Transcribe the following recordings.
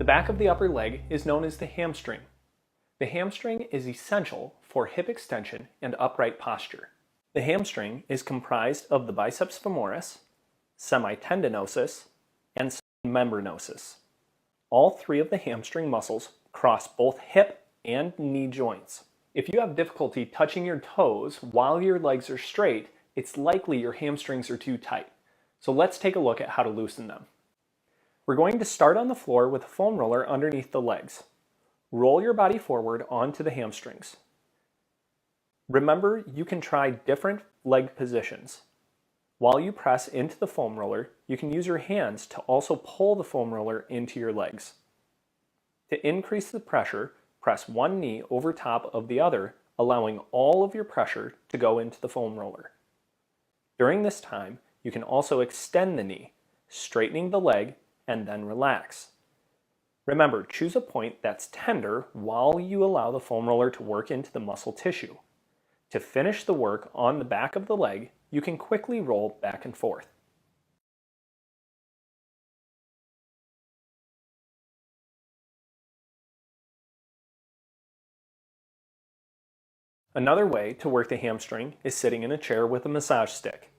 The back of the upper leg is known as the hamstring. The hamstring is essential for hip extension and upright posture. The hamstring is comprised of the biceps femoris, semitendinosus, and membranosus. All three of the hamstring muscles cross both hip and knee joints. If you have difficulty touching your toes while your legs are straight, it's likely your hamstrings are too tight. So let's take a look at how to loosen them. We're going to start on the floor with a foam roller underneath the legs. Roll your body forward onto the hamstrings. Remember, you can try different leg positions. While you press into the foam roller, you can use your hands to also pull the foam roller into your legs. To increase the pressure, press one knee over top of the other, allowing all of your pressure to go into the foam roller. During this time, you can also extend the knee, straightening the leg, and then relax. Remember, choose a point that's tender while you allow the foam roller to work into the muscle tissue. To finish the work on the back of the leg, you can quickly roll back and forth. Another way to work the hamstring is sitting in a chair with a massage stick.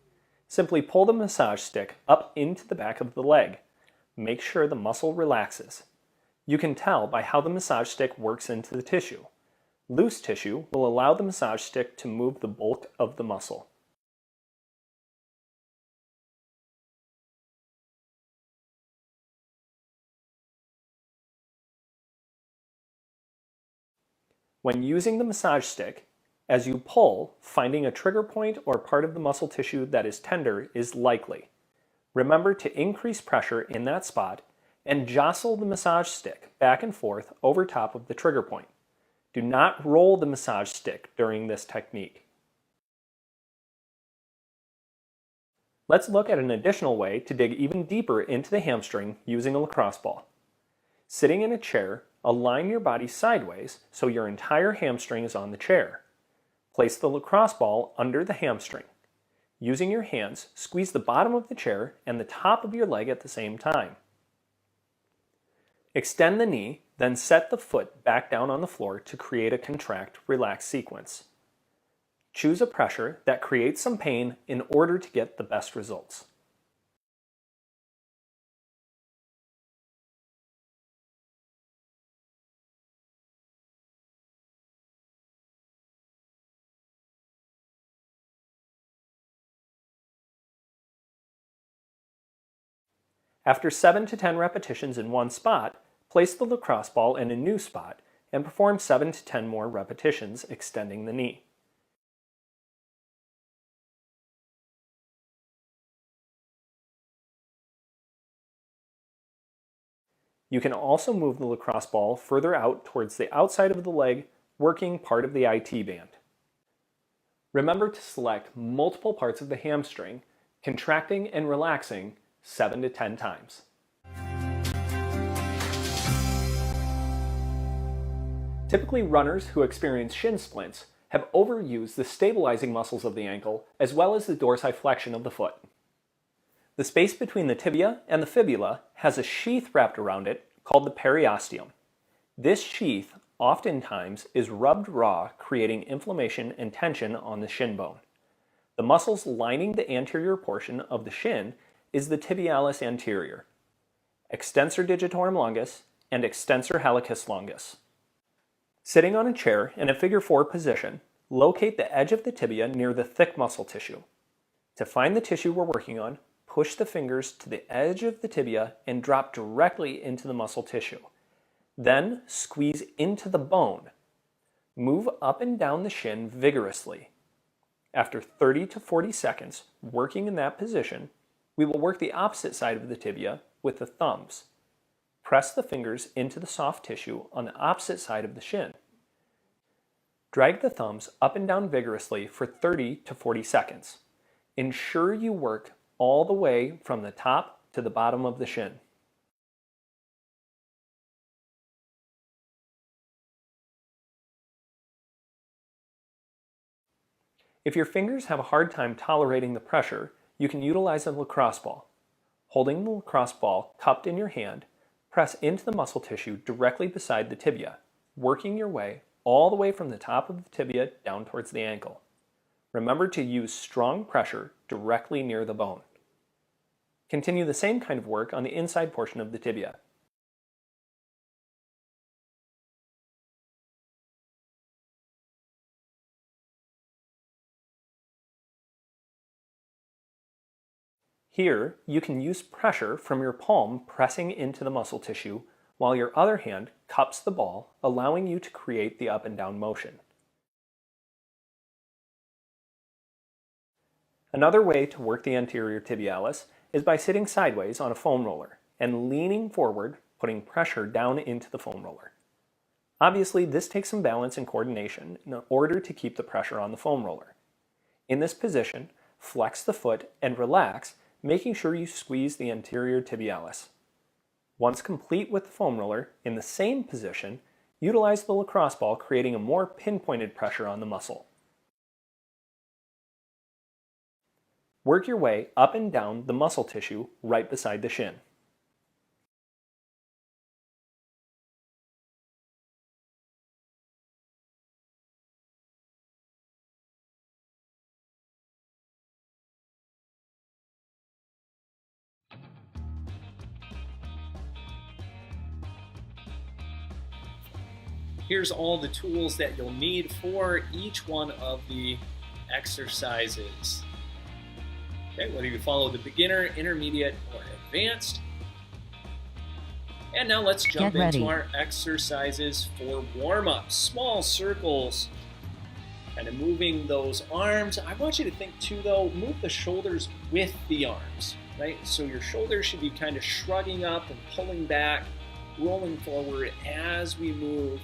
Simply pull the massage stick up into the back of the leg. Make sure the muscle relaxes. You can tell by how the massage stick works into the tissue. Loose tissue will allow the massage stick to move the bulk of the muscle. When using the massage stick, as you pull, finding a trigger point or part of the muscle tissue that is tender is likely. Remember to increase pressure in that spot and jostle the massage stick back and forth over top of the trigger point. Do not roll the massage stick during this technique. Let's look at an additional way to dig even deeper into the hamstring using a lacrosse ball. Sitting in a chair, align your body sideways so your entire hamstring is on the chair. Place the lacrosse ball under the hamstring. Using your hands, squeeze the bottom of the chair and the top of your leg at the same time. Extend the knee, then set the foot back down on the floor to create a contract-relax sequence. Choose a pressure that creates some pain in order to get the best results. After 7 to 10 repetitions in one spot, place the lacrosse ball in a new spot and perform 7 to 10 more repetitions extending the knee. You can also move the lacrosse ball further out towards the outside of the leg, working part of the IT band. Remember to select multiple parts of the hamstring, contracting and relaxing 7 to 10 times. Typically, runners who experience shin splints have overused the stabilizing muscles of the ankle as well as the dorsiflexion of the foot. The space between the tibia and the fibula has a sheath wrapped around it called the periosteum. This sheath oftentimes is rubbed raw, creating inflammation and tension on the shin bone. The muscles lining the anterior portion of the shin is the tibialis anterior, extensor digitorum longus, and extensor hallucis longus. Sitting on a chair in a figure 4 position, locate the edge of the tibia near the thick muscle tissue. To find the tissue we're working on, push the fingers to the edge of the tibia and drop directly into the muscle tissue. Then squeeze into the bone. Move up and down the shin vigorously. After 30 to 40 seconds working in that position, we will work the opposite side of the tibia with the thumbs. Press the fingers into the soft tissue on the opposite side of the shin. Drag the thumbs up and down vigorously for 30 to 40 seconds. Ensure you work all the way from the top to the bottom of the shin. If your fingers have a hard time tolerating the pressure, you can utilize a lacrosse ball. Holding the lacrosse ball cupped in your hand, Press into the muscle tissue directly beside the tibia, working your way all the way from the top of the tibia down towards the ankle. Remember to use strong pressure directly near the bone. Continue the same kind of work on the inside portion of the tibia. Here, you can use pressure from your palm pressing into the muscle tissue, while your other hand cups the ball, allowing you to create the up and down motion. Another way to work the anterior tibialis is by sitting sideways on a foam roller and leaning forward, putting pressure down into the foam roller. Obviously, this takes some balance and coordination in order to keep the pressure on the foam roller. In this position, flex the foot and relax, making sure you squeeze the anterior tibialis. Once complete with the foam roller, in the same position, utilize the lacrosse ball, creating a more pinpointed pressure on the muscle. Work your way up and down the muscle tissue right beside the shin. Here's all the tools that you'll need for each one of the exercises. Okay, whether you follow the beginner, intermediate, or advanced. And now let's jump into our exercises for warm-up. Small circles, kind of moving those arms. I want you to think too though, move the shoulders with the arms, right? So your shoulders should be kind of shrugging up and pulling back, rolling forward as we move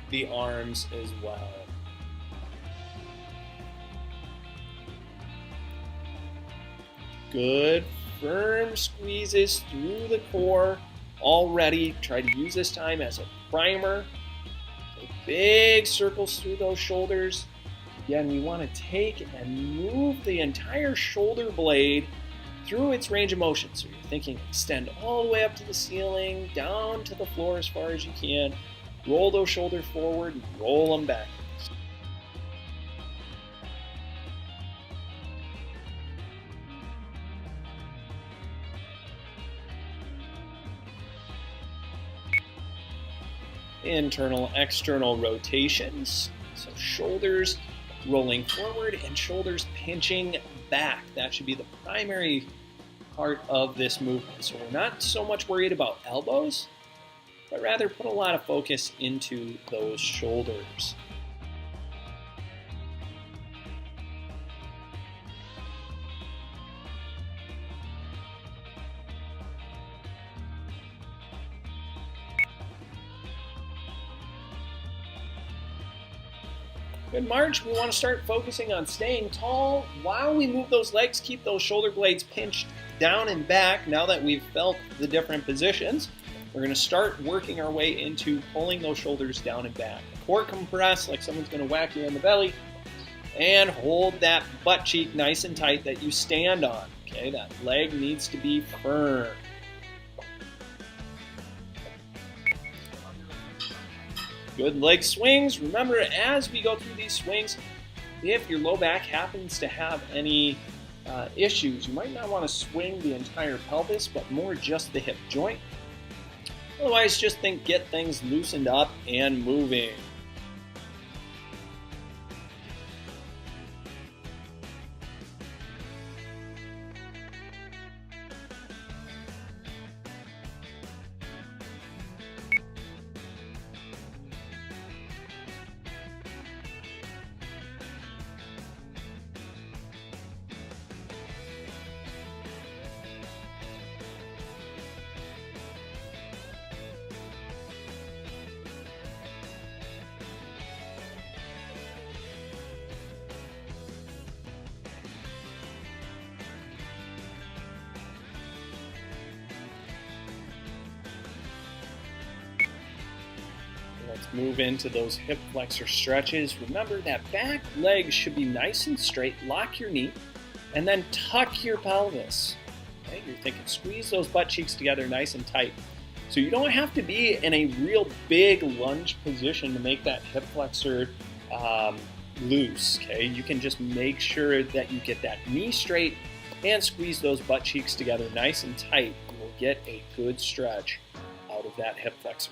the arms as well. Good, firm squeezes through the core already. Try to use this time as a primer. So big circles through those shoulders. Again, we want to take and move the entire shoulder blade through its range of motion. So you're thinking extend all the way up to the ceiling, down to the floor as far as you can. Roll those shoulders forward and roll them back. Internal, external rotations. So shoulders rolling forward and shoulders pinching back. That should be the primary part of this movement. So we're not so much worried about elbows, but rather put a lot of focus into those shoulders. Good march, we want to start focusing on staying tall while we move those legs. Keep those shoulder blades pinched down and back. Now that we've felt the different positions, we're going to start working our way into pulling those shoulders down and back. Core compress like someone's going to whack you in the belly, and hold that butt cheek nice and tight that you stand on. Okay, that leg needs to be firm. Good leg swings. Remember, as we go through these swings, if your low back happens to have any issues, you might not want to swing the entire pelvis, but more just the hip joint. Otherwise, just think get things loosened up and moving. Let's move into those hip flexor stretches. Remember that back leg should be nice and straight. Lock your knee and then tuck your pelvis. Okay, you're thinking squeeze those butt cheeks together nice and tight. So you don't have to be in a real big lunge position to make that hip flexor loose, okay? You can just make sure that you get that knee straight and squeeze those butt cheeks together nice and tight. You will get a good stretch out of that hip flexor.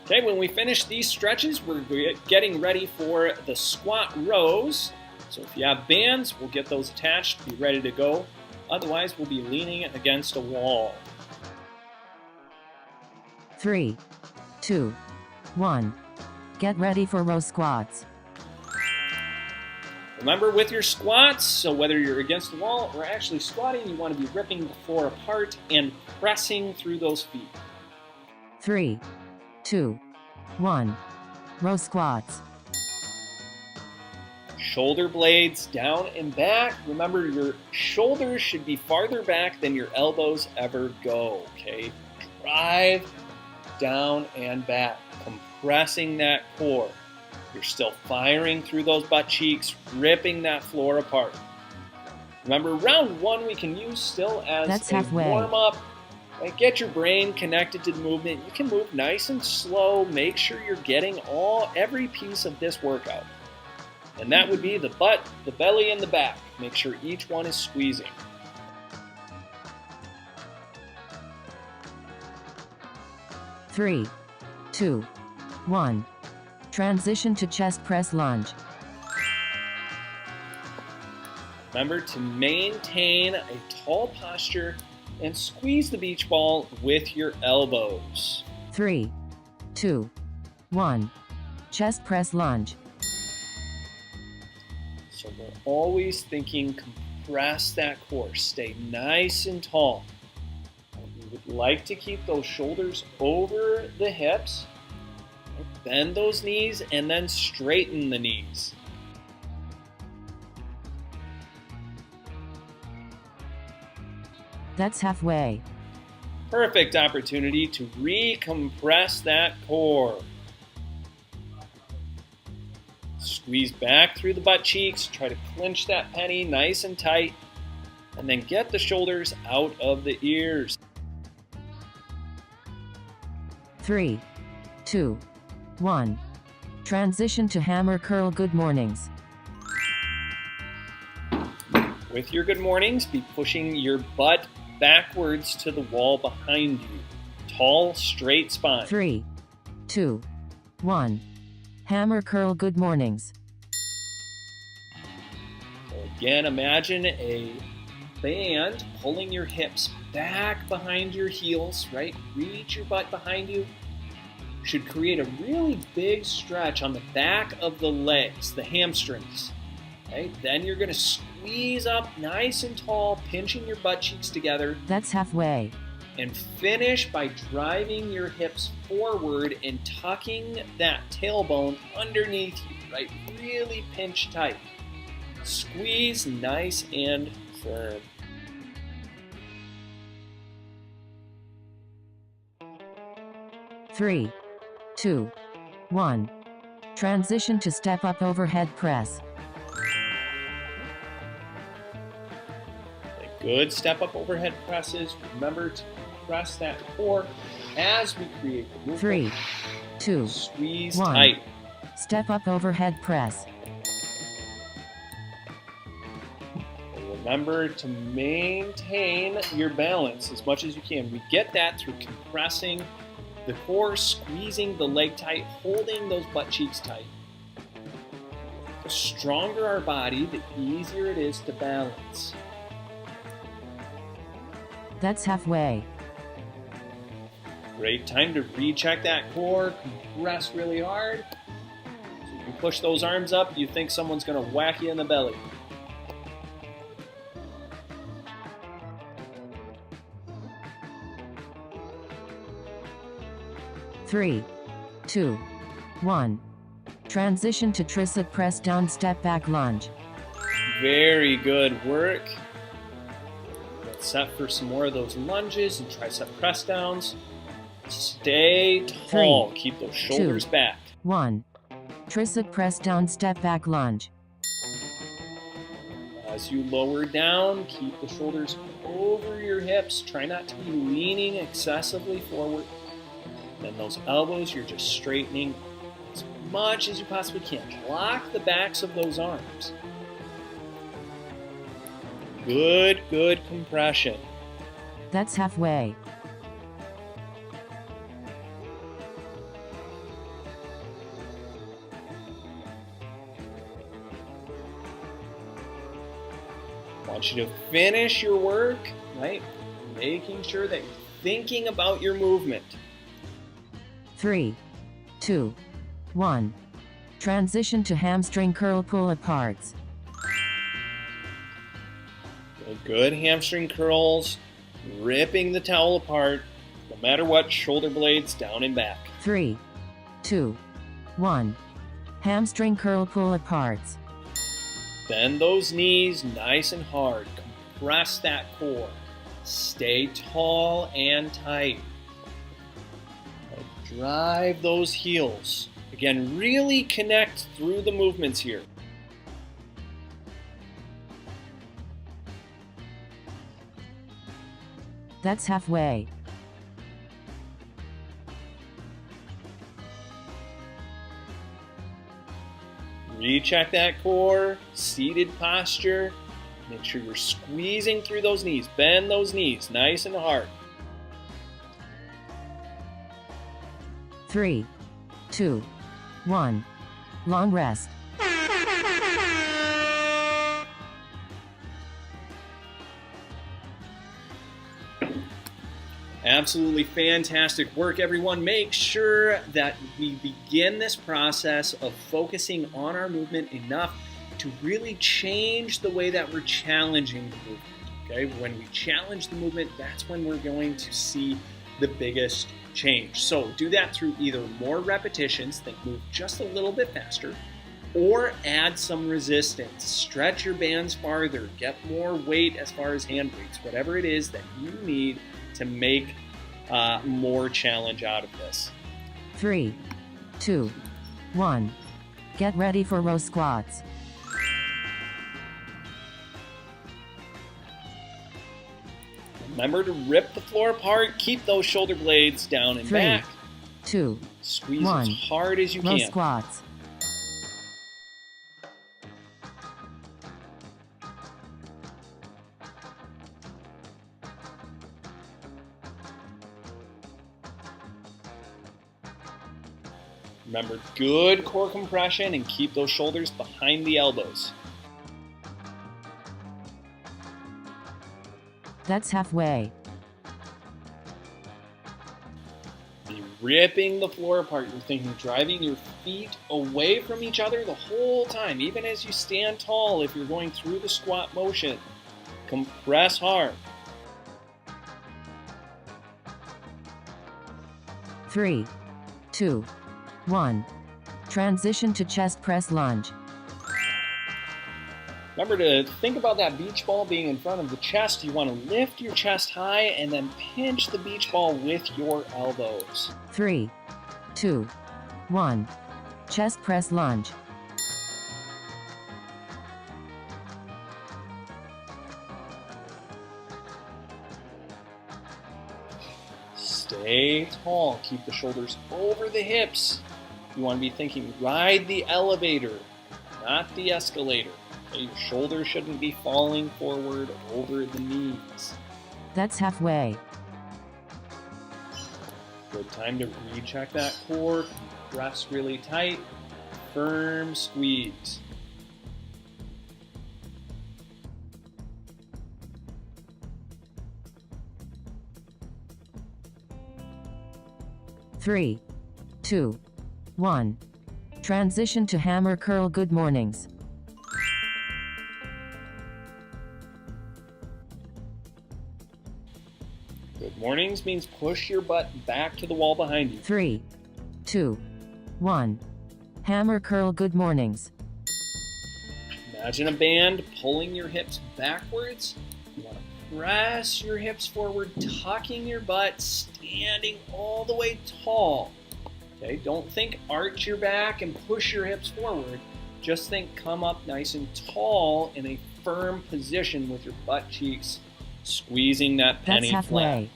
Okay, when we finish these stretches, we're getting ready for the squat rows. So if you have bands, we'll get those attached, be ready to go. Otherwise, we'll be leaning against a wall. 3, 2, 1. Get ready for row squats. Remember with your squats, so whether you're against the wall or actually squatting, you want to be ripping the floor apart and pressing through those feet. 3, 2, 1. Row squats. Shoulder blades down and back. Remember, your shoulders should be farther back than your elbows ever go, okay? Drive down and back, compressing that core. You're still firing through those butt cheeks, ripping that floor apart. Remember, round one we can use still as a warm-up. Get your brain connected to the movement. You can move nice and slow. Make sure you're getting every piece of this workout. And that would be the butt, the belly, and the back. Make sure each one is squeezing. Three, 2, 1. Transition to chest press lunge. Remember to maintain a tall posture and squeeze the beach ball with your elbows. 3, 2, 1. Chest press lunge. So we're always thinking compress that core, stay nice and tall. We would like to keep those shoulders over the hips, bend those knees, and then straighten the knees. That's halfway. Perfect opportunity to recompress that core. Squeeze back through the butt cheeks, try to clench that penny nice and tight, and then get the shoulders out of the ears. 3, 2, 1. Transition to hammer curl good mornings. With your good mornings, be pushing your butt backwards to the wall behind you. Tall, straight spine. 3, 2, 1. Hammer curl good mornings. So again, imagine a band pulling your hips back behind your heels, right? Reach your butt behind you. Should create a really big stretch on the back of the legs, the hamstrings. Right? Then you're going to squeeze up nice and tall, pinching your butt cheeks together. That's halfway. And finish by driving your hips forward and tucking that tailbone underneath you, right? Really pinch tight. Squeeze nice and firm. Three, 2, 1. Transition to step up overhead press. Good step up overhead presses. Remember to press that core as we create the movement. 3, 2, Squeeze 1. tight. Step up overhead press. And remember to maintain your balance as much as you can. We get that through compressing the core, squeezing the leg tight, holding those butt cheeks tight. The stronger our body, the easier it is to balance. That's halfway. Great time to recheck that core, compress really hard. So you push those arms up, you think someone's going to whack you in the belly. Three, 2, 1. Transition to tricep press down step back lunge. Very good work. Let's set for some more of those lunges and tricep press downs. Stay tall. Keep those shoulders back. 1. Tricep press down, step back lunge. As you lower down, keep the shoulders over your hips. Try not to be leaning excessively forward. Then those elbows, you're just straightening as much as you possibly can. Lock the backs of those arms. Good compression. That's halfway. I want you to finish your work, right? Making sure that you're thinking about your movement. 3, 2, 1. Transition to hamstring curl pull aparts. Good hamstring curls, ripping the towel apart, no matter what, shoulder blades down and back. 3, 2, 1. Hamstring curl pull aparts. Bend those knees nice and hard. Compress that core. Stay tall and tight. Drive those heels. Again, really connect through the movements here. That's halfway. Recheck that core, seated posture. Make sure you're squeezing through those knees. Bend those knees nice and hard. 3, 2, 1. Long rest. Absolutely fantastic work, everyone. Make sure that we begin this process of focusing on our movement enough to really change the way that we're challenging the movement. Okay, when we challenge the movement, that's when we're going to see the biggest change. So do that through either more repetitions, think move just a little bit faster, or add some resistance. Stretch your bands farther, get more weight as far as hand weights, whatever it is that you need to make more challenge out of this. 3, 2, 1. Get ready for row squats. Remember to rip the floor apart, keep those shoulder blades down and 3, back. 2, Squeeze 1. as hard as you Row can. squats. Remember, good core compression and keep those shoulders behind the elbows. That's halfway. Be ripping the floor apart. You're thinking driving your feet away from each other the whole time, even as you stand tall if you're going through the squat motion. Compress hard. 3, 2, 1. Transition to chest press lunge. Remember to think about that beach ball being in front of the chest. You want to lift your chest high and then pinch the beach ball with your elbows. 3, 2, 1. Chest press lunge. Stay tall. Keep the shoulders over the hips. You want to be thinking ride the elevator, not the escalator. Okay? Your shoulders shouldn't be falling forward over the knees. That's halfway. Good time to recheck that core. Press really tight. Firm squeeze. Three, 2, 1. Transition to hammer curl. Good mornings. Good mornings means push your butt back to the wall behind you. 3, 2, 1. Hammer curl. Good mornings. Imagine a band pulling your hips backwards. You want to press your hips forward, tucking your butt, standing all the way tall. Okay, don't think arch your back and push your hips forward. Just think come up nice and tall in a firm position with your butt cheeks squeezing that penny That's halfway. flat.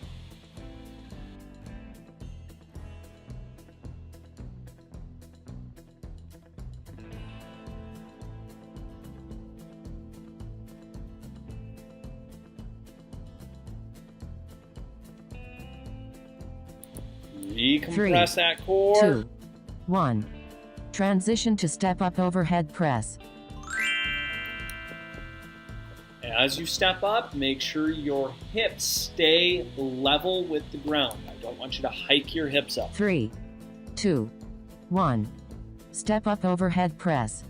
Recompress that core. 2, 1. Transition to step up overhead press. As you step up, make sure your hips stay level with the ground. I don't want you to hike your hips up. 3, 2, 1. Step up overhead press.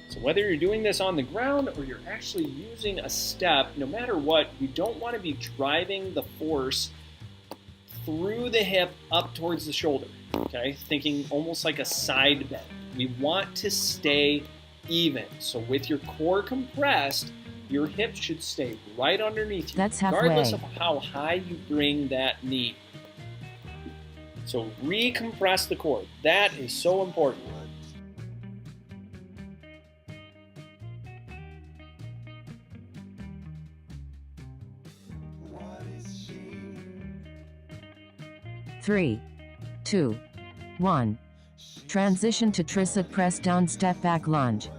So whether you're doing this on the ground or you're actually using a step, no matter what, you don't want to be driving the force through the hip up towards the shoulder, okay? Thinking almost like a side bend. We want to stay even. So with your core compressed, your hips should stay right underneath you, That's halfway. regardless of how high you bring that knee. So recompress the core. That is so important. Three, 2, 1. Transition to tricep press down step back lunge.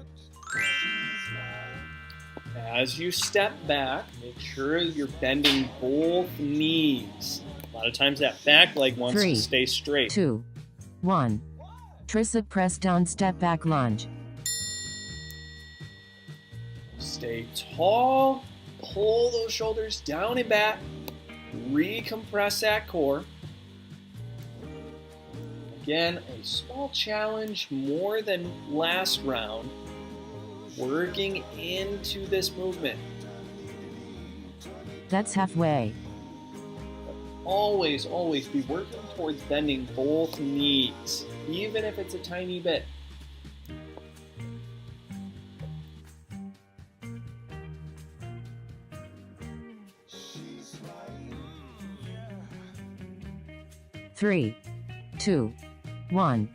As you step back, make sure you're bending both knees. A lot of times that back leg wants 3, to stay straight. 2, 1. Tricep press down step back lunge. Stay tall, pull those shoulders down and back, recompress that core. Again, a small challenge more than last round, working into this movement. That's halfway. Always, always be working towards bending both knees, even if it's a tiny bit. Three, 2, 1.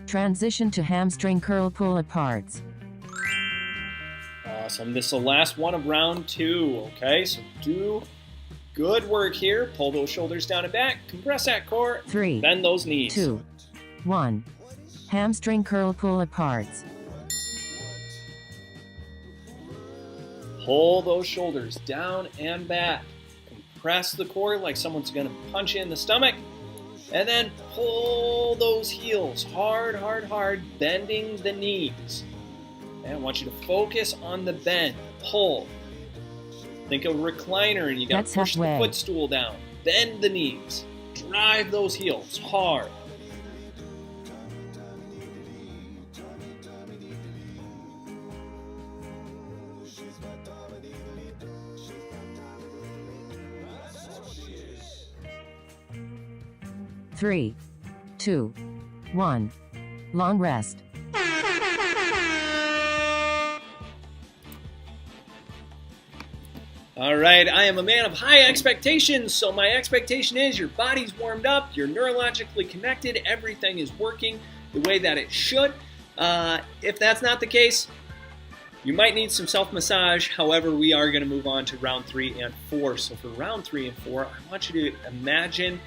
Transition to hamstring curl pull aparts. Awesome. This is the last one of round 2, okay? So do good work here. Pull those shoulders down and back. Compress that core. 3, Bend those knees. 2, 1. Hamstring curl pull aparts. Pull those shoulders down and back. Compress the core like someone's going to punch you in the stomach. And then pull those heels hard, hard, hard, bending the knees. And I want you to focus on the bend. Pull. Think of a recliner and you got to push the footstool down. Bend the knees. Drive those heels hard. Three, 2, 1. Long rest. All right, I am a man of high expectations, so my expectation is your body's warmed up, you're neurologically connected, everything is working the way that it should. If that's not the case, you might need some self-massage. However, we are going to move on to round 3 and 4. So for round 3 and 4, I want you to imagine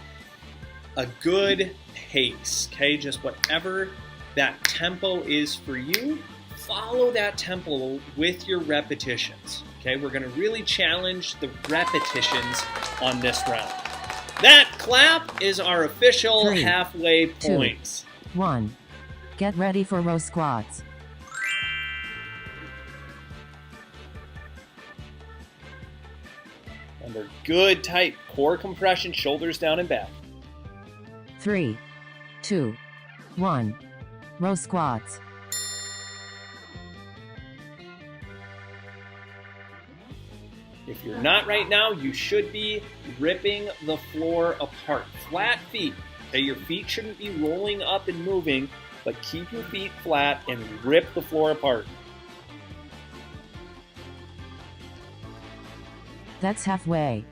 a good pace, okay? Just whatever that tempo is for you, follow that tempo with your repetitions, okay? We're gonna really challenge the repetitions on this round. That clap is our official 3, halfway points. 2, 1. Get ready for row squats. Under good, tight core compression, shoulders down and back. 3, 2, 1. Row squats. If you're not right now, you should be ripping the floor apart. Flat feet. Okay, your feet shouldn't be rolling up and moving, but keep your feet flat and rip the floor apart. That's halfway.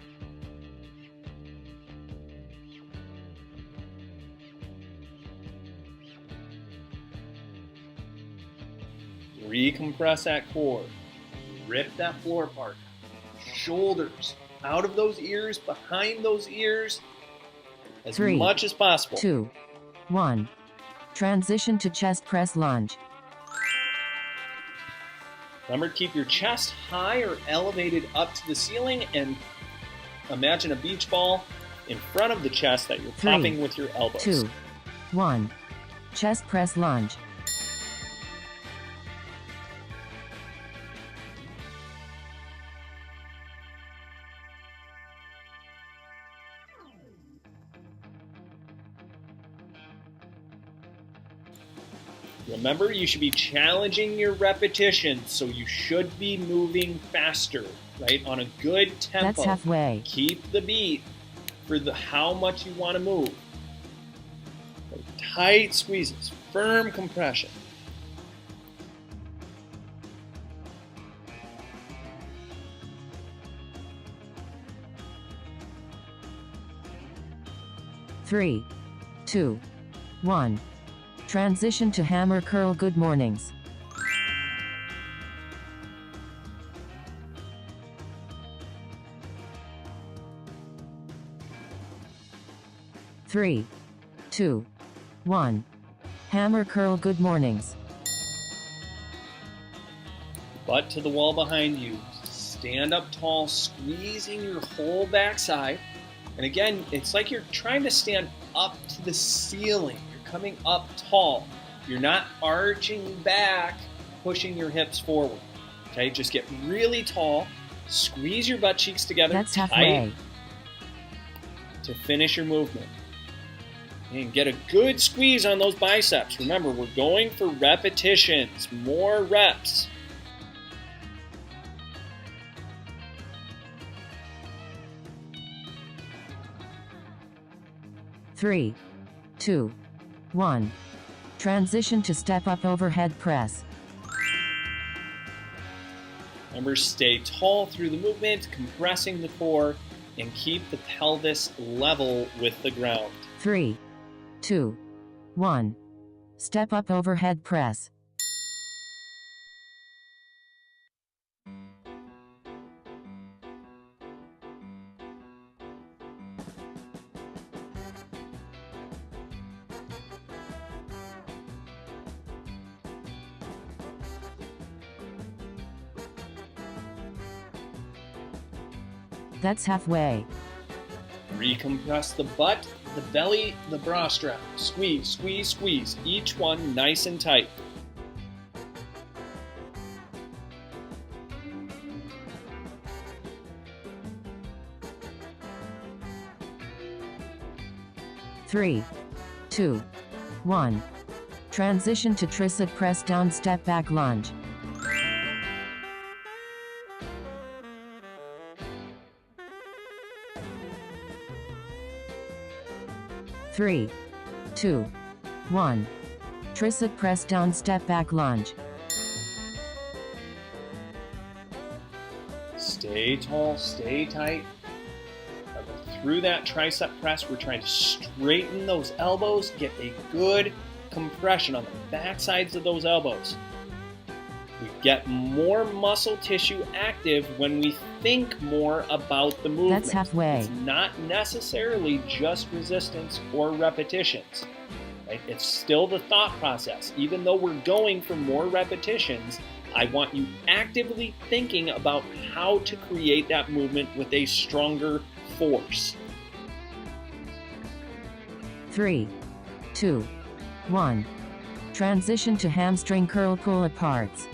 Recompress that core. Rip that floor apart. Shoulders out of those ears, behind those ears, as 3, much as possible. 2, 1. Transition to chest press lunge. Remember, keep your chest high or elevated up to the ceiling, and imagine a beach ball in front of the chest that you're 3, popping with your elbows. 2, 1. Chest press lunge. Remember, you should be challenging your repetitions, so you should be moving faster, right? On a good tempo. That's halfway. Keep the beat for how much you want to move. Tight squeezes, firm compression. Three, 2, 1. Transition to hammer curl. Good mornings. Three, 2, 1. Hammer curl. Good mornings. Butt to the wall behind you. Stand up tall, squeezing your whole backside. And again, it's like you're trying to stand up to the ceiling. You're coming up tall. You're not arching back, pushing your hips forward. Okay, just get really tall. Squeeze your butt cheeks together. That's tight halfway. to finish your movement. And get a good squeeze on those biceps. Remember, we're going for repetitions, more reps. Three, 2, 1. Transition to step up overhead press. Remember, stay tall through the movement, compressing the core, and keep the pelvis level with the ground. 3, 2, 1. Step up overhead press. That's halfway. Recompress the butt, the belly, the bra strap. Squeeze, squeeze, squeeze. Each one nice and tight. Three, 2, 1. Transition to tricep press down step back lunge. Three, 2, 1. Tricep press down step back lunge. Stay tall, stay tight. Through that tricep press, we're trying to straighten those elbows, get a good compression on the back sides of those elbows. We get more muscle tissue active when we think more about the movement. That's halfway. It's not necessarily just resistance or repetitions. Right? It's still the thought process. Even though we're going for more repetitions, I want you actively thinking about how to create that movement with a stronger force. 3, 2, 1. Transition to hamstring curl pull aparts.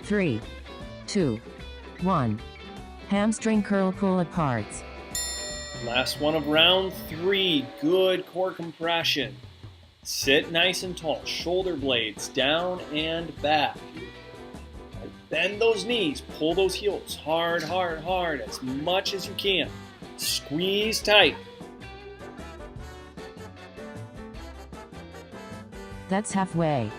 Three, 2, 1. Hamstring curl pull aparts. Last one of round 3. Good core compression. Sit nice and tall. Shoulder blades down and back. Bend those knees. Pull those heels hard, hard, hard as much as you can. Squeeze tight. That's halfway.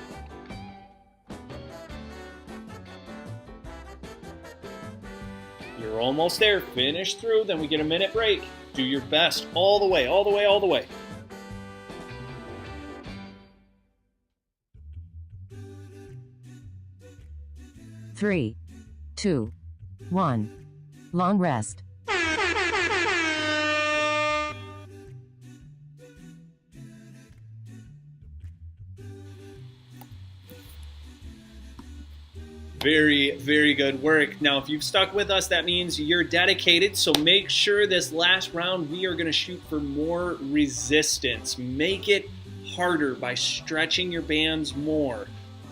You're almost there. Finish through, then we get a minute break. Do your best all the way, all the way, all the way. Three, two, one. Long rest. Very, very good work. Now, if you've stuck with us, that means you're dedicated. So make sure this last round, we are going to shoot for more resistance. Make it harder by stretching your bands more,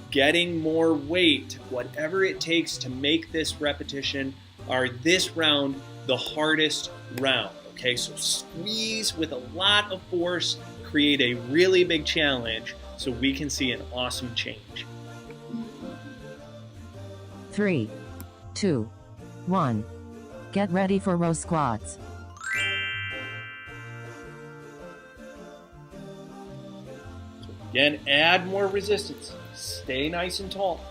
getting more weight, whatever it takes to make this repetition or this round the hardest round. Okay, so squeeze with a lot of force, create a really big challenge so we can see an awesome change. 3, 2, 1. Get ready for row squats. Again, add more resistance. Stay nice and tall.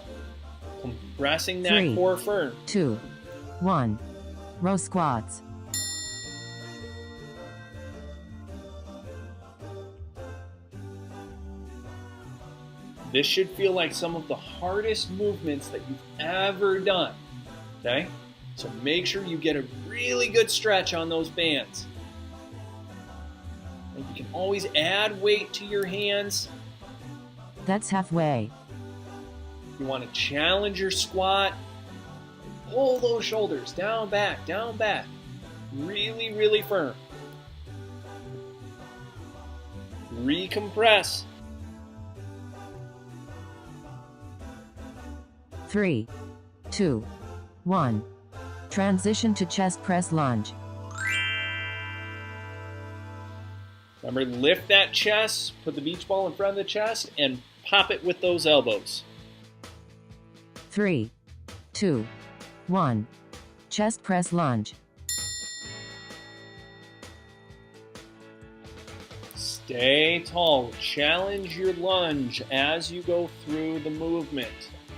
Compressing that 3, core firm. 2, 1. Row squats. This should feel like some of the hardest movements that you've ever done. Okay? So make sure you get a really good stretch on those bands. And you can always add weight to your hands. That's halfway. You want to challenge your squat. Pull those shoulders down, back, down, back. Really, really firm. Recompress. 3, 2, 1. Transition to chest press lunge. Remember, lift that chest, put the beach ball in front of the chest, and pop it with those elbows. 3, 2, 1. Chest press lunge. Stay tall. Challenge your lunge as you go through the movement.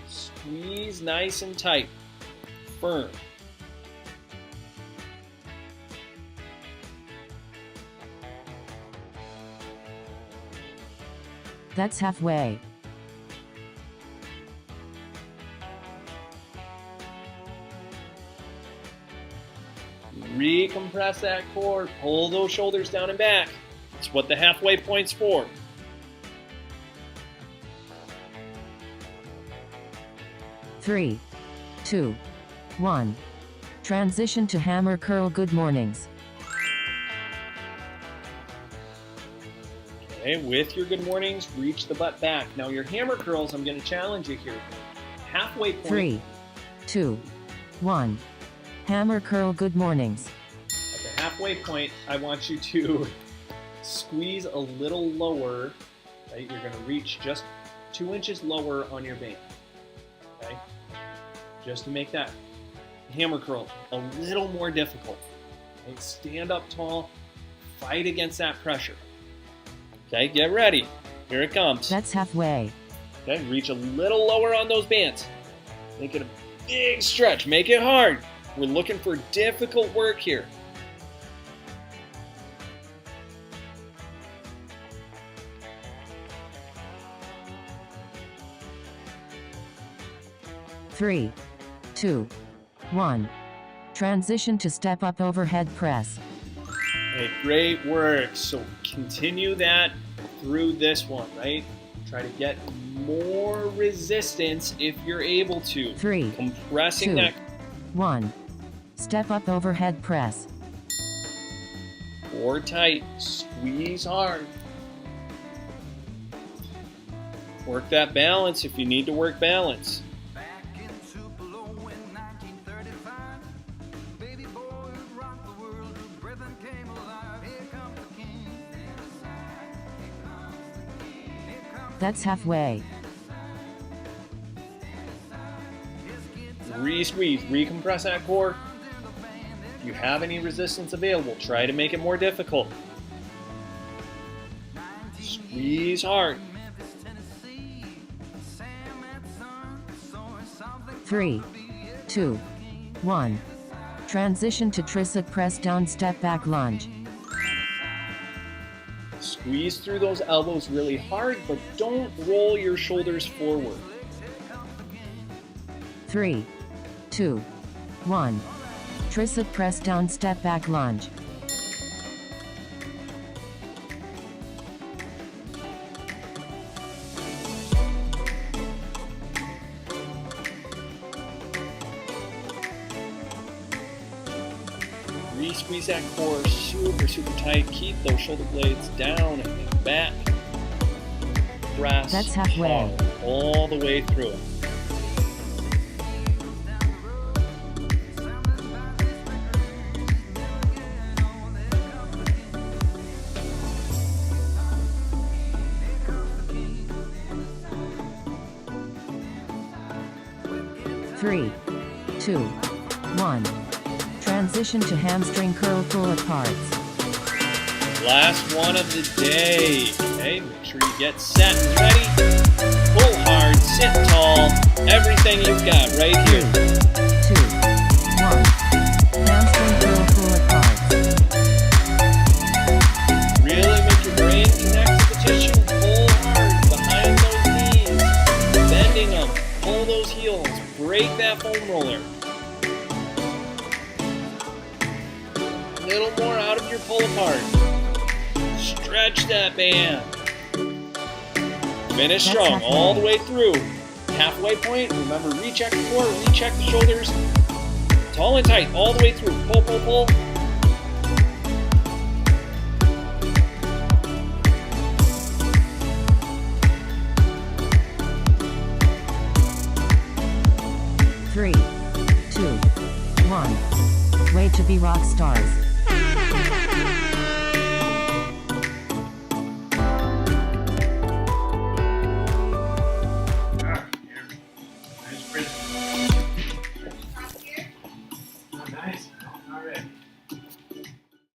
Squeeze nice and tight. Firm. That's halfway. Recompress that core. Pull those shoulders down and back. That's what the halfway point's for. 3, 2, 1. Transition to hammer curl good mornings. Okay, with your good mornings, reach the butt back. Now your hammer curls, I'm going to challenge you here. Halfway point. 3, 2, 1. Hammer curl good mornings. At the halfway point, I want you to squeeze a little lower. Right? You're going to reach just 2 inches lower on your band. Okay? Just to make that hammer curl a little more difficult. Okay? Stand up tall, fight against that pressure. Okay, get ready. Here it comes. That's halfway. Okay, reach a little lower on those bands. Make it a big stretch. Make it hard. We're looking for difficult work here. Three, 2, 1. Transition to step up overhead press. Okay, great work. So continue that through this one, right? Try to get more resistance if you're able to. 3, Compressing 2, that 1. Step up overhead press. core tight. Squeeze hard. Work that balance if you need to work balance. That's halfway. Re-squeeze, recompress that core. If you have any resistance available, try to make it more difficult. Squeeze hard. 3, 2, 1. Transition to tricep press down step back lunge. Squeeze through those elbows really hard, but don't roll your shoulders forward. 3, 2, 1. Tricep press down step back lunge. Squeeze that core super, super tight. Keep those shoulder blades down and then back. Press That's halfway. hard all the way through it. Three, 2, 1. Transition to hamstring curl pull apart. Last one of the day. Okay, make sure you get set and ready. Pull hard, sit tall. Everything you've got right here. 2, 1. Hamstring curl pull apart. Really make your brain connect to the tissue. Pull hard behind those knees. Bending them. Pull those heels. Break that foam roller. A little more out of your pull apart. Stretch that band. Finish strong all the way through. Halfway point, remember recheck the core, recheck the shoulders. Tall and tight all the way through. Pull, pull, pull. Three, 2, 1. Way to be rock stars.